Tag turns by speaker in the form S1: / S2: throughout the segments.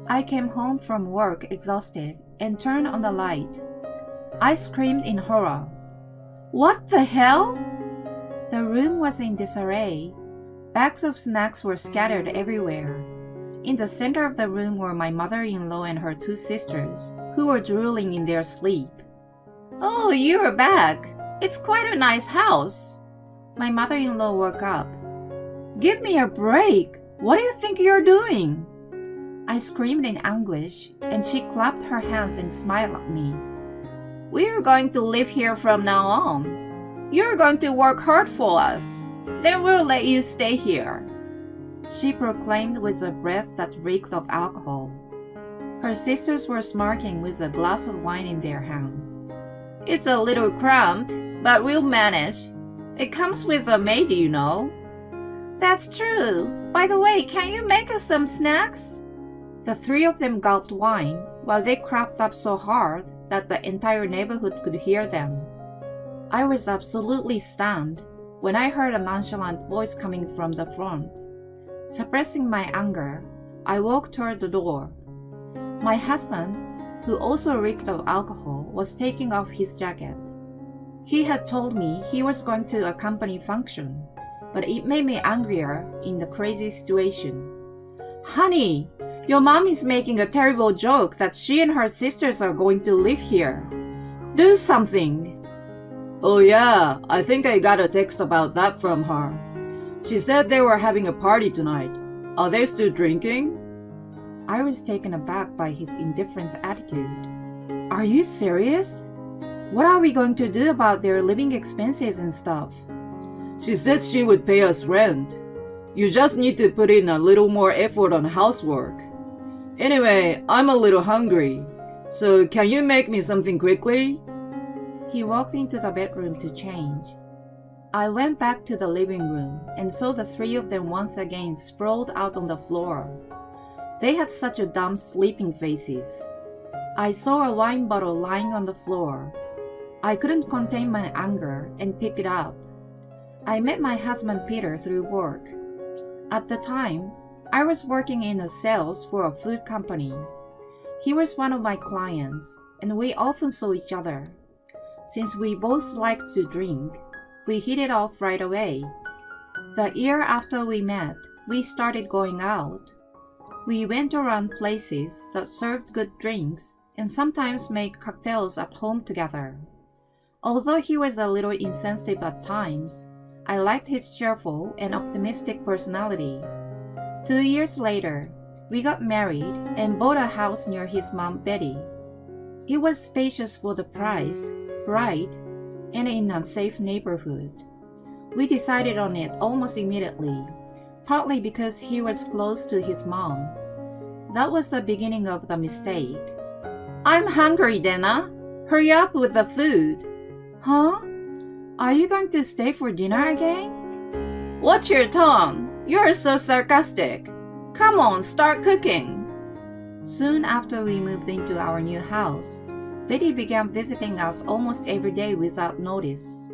S1: I came home from work exhausted and turned on the light. I screamed in horror. What the hell? The room was in disarray. Bags of snacks were scattered everywhere. In the center of the room were my mother-in-law and her two sisters, who were drooling in their sleep. Oh, you're back. It's quite a nice house. My mother-in-law woke up. Give me a break. What do you think you're doing? I screamed in anguish, and she clapped her hands and smiled at me. We're going to live here from now on. You're going to work hard for us. Then we'll let you stay here. She proclaimed with a breath that reeked of alcohol. Her sisters were smirking with a glass of wine in their hands. It's a little cramped, but we'll manage. It comes with a maid, you know. That's true. By the way, can you make us some snacks? The three of them gulped wine while they crapped up so hard that the entire neighborhood could hear them. I was absolutely stunned when I heard a nonchalant voice coming from the front. Suppressing my anger, I walked toward the door. My husband, who also reeked of alcohol, was taking off his jacket. He had told me he was going to a company function, but it made me angrier in the crazy situation. Honey, your mom is making a terrible joke that she and her sisters are going to live here. Do something. Oh yeah, I think I got a text about that from her. She said they were having a party tonight. Are they still drinking? I was taken aback by his indifferent attitude. Are you serious? What are we going to do about their living expenses and stuff? She said she would pay us rent. You just need to put in a little more effort on housework. Anyway, I'm a little hungry. So can you make me something quickly? He walked into the bedroom to change. I went back to the living room and saw the three of them once again sprawled out on the floor. They had such a dumb sleeping faces. I saw a wine bottle lying on the floor. I couldn't contain my anger and picked it up. I met my husband Peter through work. At the time, I was working in sales for a food company. He was one of my clients, and we often saw each other. Since we both liked to drink, we hit it off right away. The year after we met, we started going out. We went around places that served good drinks and sometimes made cocktails at home together. Although he was a little insensitive at times, I liked his cheerful and optimistic personality. 2 years later, we got married and bought a house near his mom, Betty. It was spacious for the price, bright, and in a safe neighborhood. We decided on it almost immediately, partly because he was close to his mom. That was the beginning of the mistake. I'm hungry, Dana. Hurry up with the food. Huh? Are you going to stay for dinner again? Watch your tongue. You're so sarcastic. Come on, start cooking. Soon after we moved into our new house, Betty began visiting us almost every day without notice.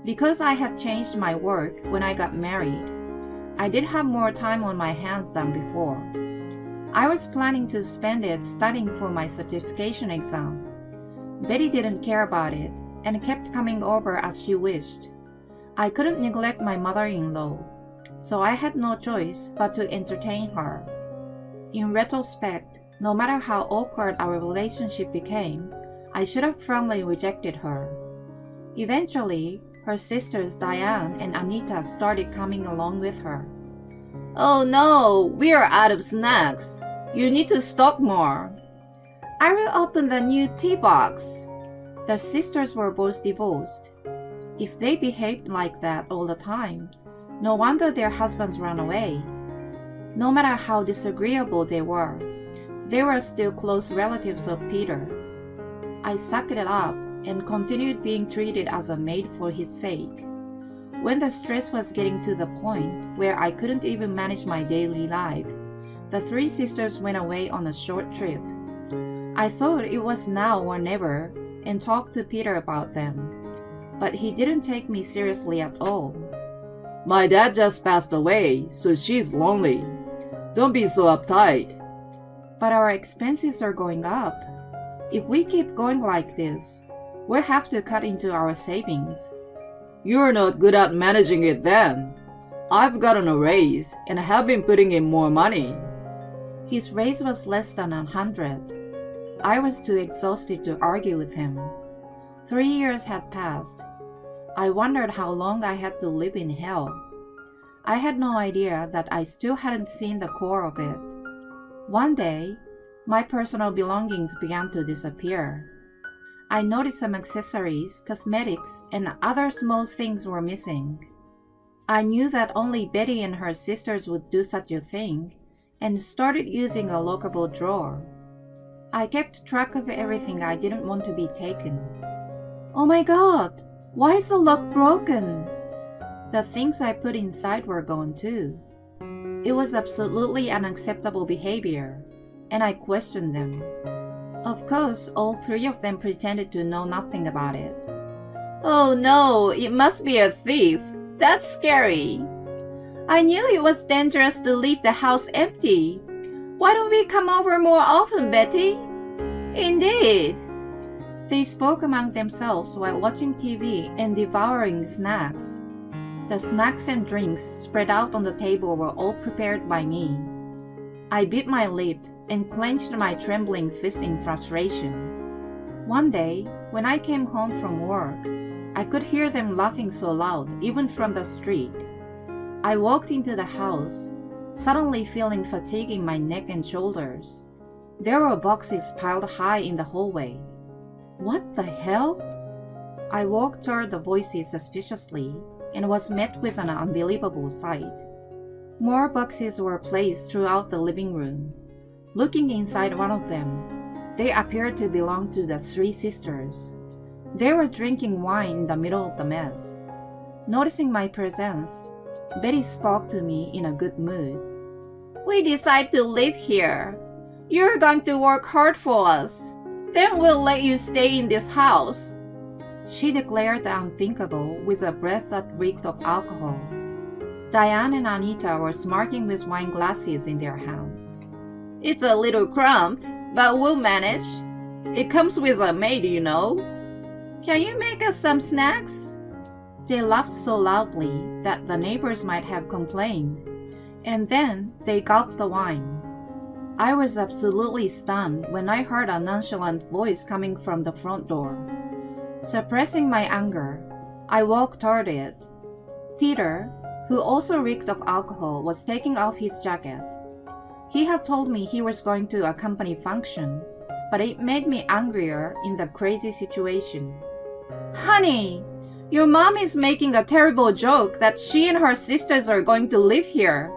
S1: Because I had changed my work when I got married, I did have more time on my hands than before. I was planning to spend it studying for my certification exam. Betty didn't care about it and kept coming over as she wished. I couldn't neglect my mother-in-law, so I had no choice but to entertain her. In retrospect, no matter how awkward our relationship became, I should have firmly rejected her. Eventually, her sisters Diane and Anita started coming along with her. Oh no, we are out of snacks. You need to stock more. I will open the new tea box. The sisters were both divorced. If they behaved like that all the time, no wonder their husbands ran away. No matter how disagreeable they were still close relatives of Peter. I sucked it up and continued being treated as a maid for his sake. When the stress was getting to the point where I couldn't even manage my daily life, the three sisters went away on a short trip. I thought it was now or never and talked to Peter about them, but he didn't take me seriously at all. My dad just passed away, so she's lonely. Don't be so uptight. But our expenses are going up. If we keep going like this, we'll have to cut into our savings.
S2: You're not good at managing it then. I've gotten a raise and have been putting in more money.
S1: His raise was less than 100. I was too exhausted to argue with him. 3 years had passed. I wondered how long I had to live in hell. I had no idea that I still hadn't seen the core of it. One day, my personal belongings began to disappear. I noticed some accessories, cosmetics, and other small things were missing. I knew that only Betty and her sisters would do such a thing, and started using a lockable drawer. I kept track of everything I didn't want to be taken. Oh my God! Why is the lock broken? The things I put inside were gone too. It was absolutely unacceptable behavior, and I questioned them. Of course, all 3 of them pretended to know nothing about it. Oh no, it must be a thief. That's scary. I knew it was dangerous to leave the house empty. Why don't we come over more often, Betty? Indeed. They spoke among themselves while watching TV and devouring snacks. The snacks and drinks spread out on the table were all prepared by me. I bit my lip and clenched my trembling fist in frustration. One day, when I came home from work, I could hear them laughing so loud, even from the street. I walked into the house, suddenly feeling fatigue in my neck and shoulders. There were boxes piled high in the hallway. What the hell? I walked toward the voices suspiciously and was met with an unbelievable sight. More boxes were placed throughout the living room. Looking inside one of them, they appeared to belong to the 3 sisters. They were drinking wine in the middle of the mess. Noticing my presence, Betty spoke to me in a good mood. We decided to live here. You're going to work hard for us. Then we'll let you stay in this house. She declared the unthinkable with a breath that reeked of alcohol. Diane and Anita were smirking with wine glasses in their hands. It's a little cramped, but we'll manage. It comes with a maid, you know. Can you make us some snacks? They laughed so loudly that the neighbors might have complained, and then they gulped the wine. I was absolutely stunned when I heard a nonchalant voice coming from the front door. Suppressing my anger, I walked toward it. Peter, who also reeked of alcohol, was taking off his jacket. He had told me he was going to a company function, but it made me angrier in the crazy situation. Honey, your mom is making a terrible joke that she and her sisters are going to live here.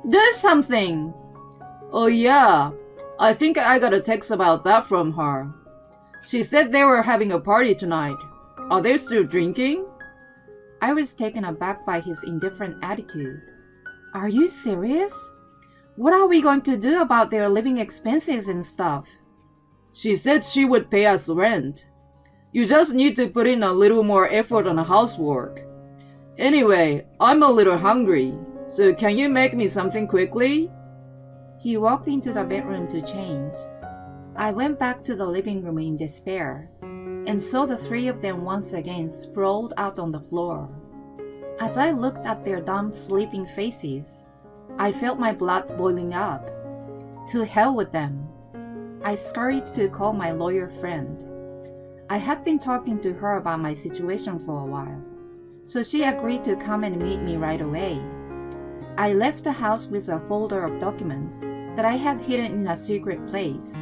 S1: Do something!
S2: Oh yeah, I think I got a text about that from her. She said they were having a party tonight. Are they still drinking?
S1: I was taken aback by his indifferent attitude. Are you serious? What are we going to do about their living expenses and stuff?
S2: She said she would pay us rent. You just need to put in a little more effort on the housework. Anyway, I'm a little hungry, so can you make me something quickly?
S1: He walked into the bedroom to change. I went back to the living room in despair and saw the 3 of them once again sprawled out on the floor. As I looked at their dumb, sleeping faces, I felt my blood boiling up. To hell with them. I scurried to call my lawyer friend. I had been talking to her about my situation for a while, so she agreed to come and meet me right away. I left the house with a folder of documents that I had hidden in a secret place.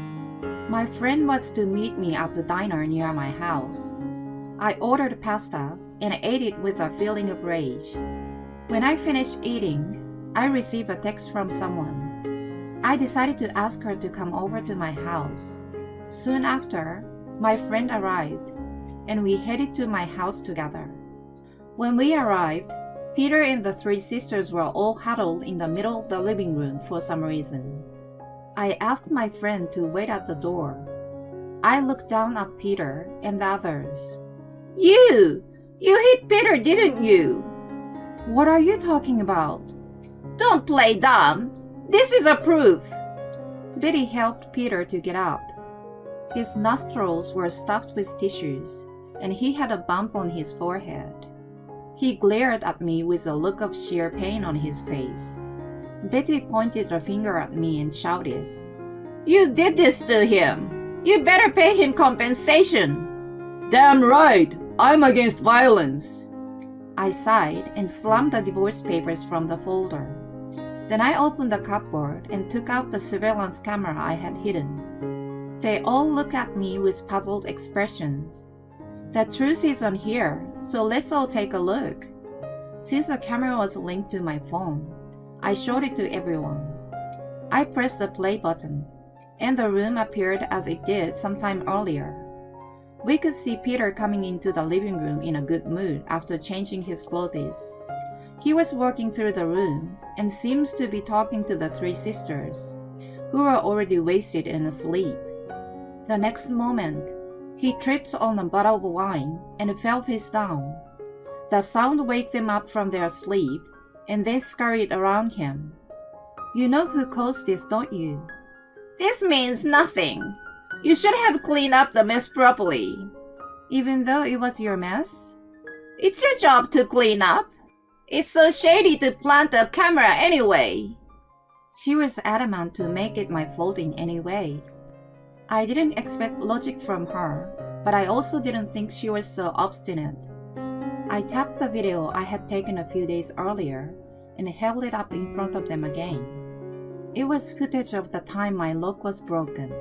S1: My friend was to meet me at the diner near my house. I ordered pasta and ate it with a feeling of rage. When I finished eating, I received a text from someone. I decided to ask her to come over to my house. Soon after, my friend arrived, and we headed to my house together. When we arrived, Peter and the 3 sisters were all huddled in the middle of the living room for some reason. I asked my friend to wait at the door. I looked down at Peter and the others. You hit Peter, didn't you? What are you talking about? Don't play dumb. This is a proof. Betty helped Peter to get up. His nostrils were stuffed with tissues, and he had a bump on his forehead. He glared at me with a look of sheer pain on his face. Betty pointed a finger at me and shouted, "You did this to him! You better pay him compensation!"
S2: "Damn right! I'm against violence!"
S1: I sighed and slammed the divorce papers from the folder. Then I opened the cupboard and took out the surveillance camera I had hidden. They all looked at me with puzzled expressions. "The truth is on here, so let's all take a look." Since the camera was linked to my phone, I showed it to everyone. I pressed the play button, and the room appeared as it did sometime earlier. We could see Peter coming into the living room in a good mood after changing his clothes. He was walking through the room and seems to be talking to the three sisters, who were already wasted and asleep. The next moment, he tripped on a bottle of wine and fell face down. The sound waked them up from their sleep, and they scurried around him. "You know who caused this, don't you?" "This means nothing. You should have cleaned up the mess properly." "Even though it was your mess?" "It's your job to clean up. It's so shady to plant a camera anyway." She was adamant to make it my fault in any way. I didn't expect logic from her, but I also didn't think she was so obstinate. I tapped the video I had taken a few days earlier and held it up in front of them again. It was footage of the time my lock was broken.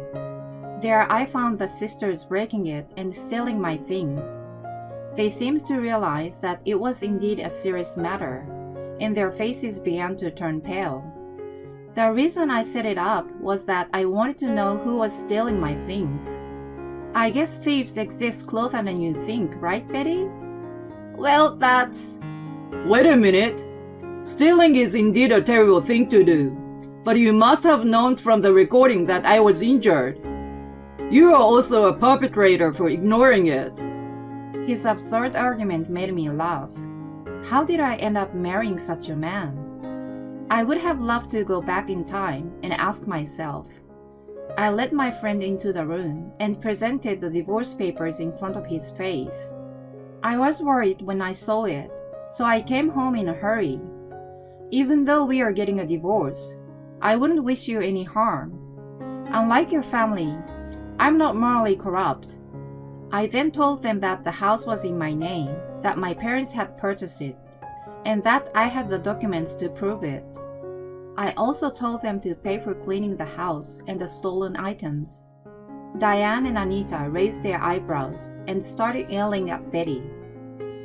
S1: There I found the sisters breaking it and stealing my things. They seemed to realize that it was indeed a serious matter, and their faces began to turn pale. The reason I set it up was that I wanted to know who was stealing my things. I guess thieves exist closer than you think, right, Betty? Well, that's...
S2: Wait a minute. Stealing is indeed a terrible thing to do, but you must have known from the recording that I was injured. You are also a perpetrator for ignoring it.
S1: His absurd argument made me laugh. How did I end up marrying such a man? I would have loved to go back in time and ask myself. I led my friend into the room and presented the divorce papers in front of his face. I was worried when I saw it, so I came home in a hurry. Even though we are getting a divorce, I wouldn't wish you any harm. Unlike your family, I'm not morally corrupt. I then told them that the house was in my name, that my parents had purchased it, and that I had the documents to prove it. I also told them to pay for cleaning the house and the stolen items. Diane and Anita raised their eyebrows and started yelling at Betty.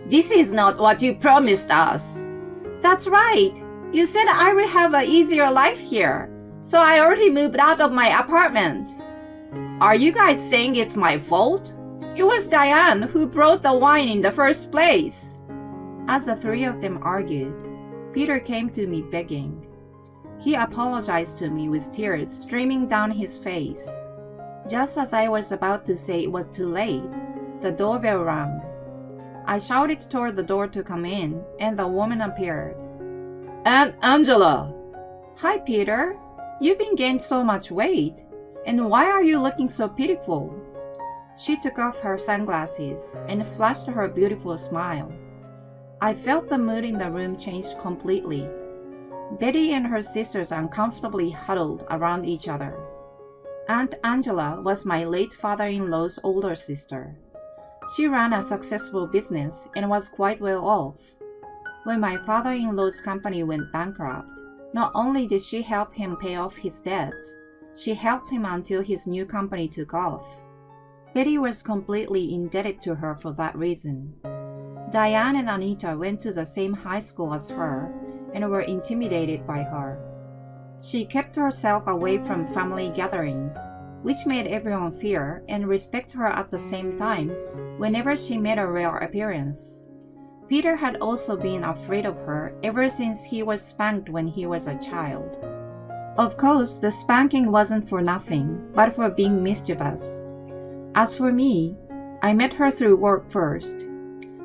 S1: "This is not what you promised us." "That's right. You said I would have an easier life here, so I already moved out of my apartment." "Are you guys saying it's my fault? It was Diane who brought the wine in the first place." As the three of them argued, Peter came to me begging. He apologized to me with tears streaming down his face. Just as I was about to say it was too late, the doorbell rang. I shouted toward the door to come in, and the woman appeared.
S2: "Aunt Angela!"
S1: "Hi, Peter. You've been gained so much weight. And why are you looking so pitiful?" She took off her sunglasses and flashed her beautiful smile. I felt the mood in the room changed completely. Betty and her sisters uncomfortably huddled around each other. Aunt Angela was my late father-in-law's older sister. She ran a successful business and was quite well off. When my father-in-law's company went bankrupt, not only did she help him pay off his debts, she helped him until his new company took off. Betty was completely indebted to her for that reason. Diane and Anita went to the same high school as her and were intimidated by her. She kept herself away from family gatherings, which made everyone fear and respect her at the same time whenever she made a rare appearance. Peter had also been afraid of her ever since he was spanked when he was a child. Of course, the spanking wasn't for nothing, but for being mischievous. As for me, I met her through work first.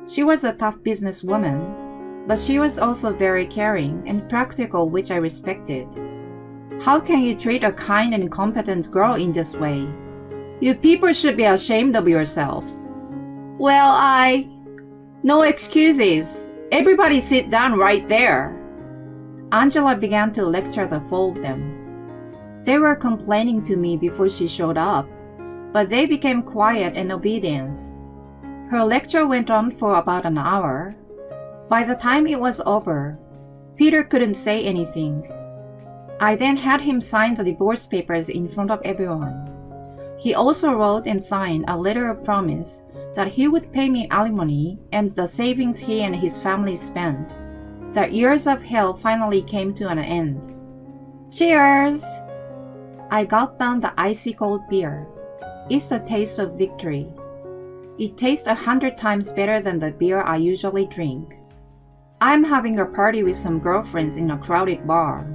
S1: She was a tough businesswoman, but she was also very caring and practical, which I respected. How can you treat a kind and competent girl in this way? You people should be ashamed of yourselves. Well, No excuses. Everybody sit down right there. Angela began to lecture the four of them. They were complaining to me before she showed up, but they became quiet and obedient. Her lecture went on for about an hour. By the time it was over, Peter couldn't say anything. I then had him sign the divorce papers in front of everyone. He also wrote and signed a letter of promise that he would pay me alimony and the savings he and his family spent. The years of hell finally came to an end. Cheers! I gulped down the icy cold beer. It's the taste of victory. It tastes 100 times better than the beer I usually drink. I'm having a party with some girlfriends in a crowded bar.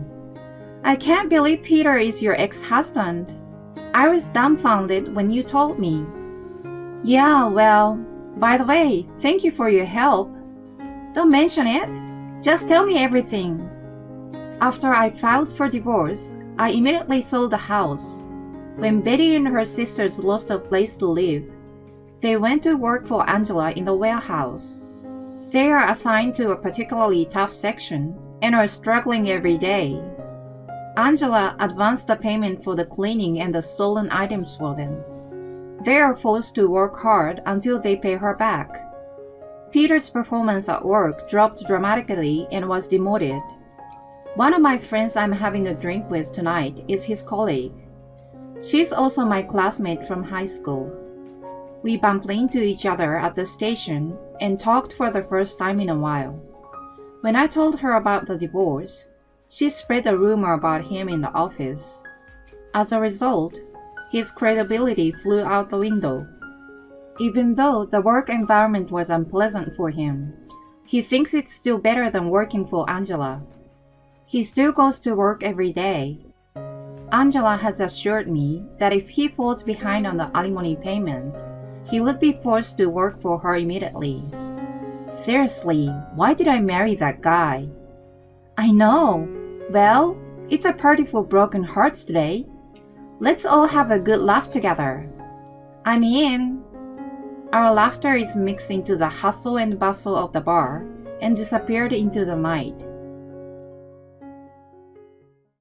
S1: I can't believe Peter is your ex-husband. I was dumbfounded when you told me. Yeah, well, by the way, thank you for your help. Don't mention it. Just tell me everything. After I filed for divorce, I immediately sold the house. When Betty and her sisters lost a place to live, they went to work for Angela in the warehouse. They are assigned to a particularly tough section and are struggling every day. Angela advanced the payment for the cleaning and the stolen items for them. They are forced to work hard until they pay her back. Peter's performance at work dropped dramatically and was demoted. One of my friends I'm having a drink with tonight is his colleague. She's also my classmate from high school. We bumped into each other at the station and talked for the first time in a while. When I told her about the divorce, she spread a rumor about him in the office. As a result, his credibility flew out the window. Even though the work environment was unpleasant for him, he thinks it's still better than working for Angela. He still goes to work every day. Angela has assured me that if he falls behind on the alimony payment, he would be forced to work for her immediately. Seriously, why did I marry that guy? I know. Well, it's a party for broken hearts today. Let's all have a good laugh together. I'm in. Our laughter is mixed into the hustle and bustle of the bar and disappeared into the night.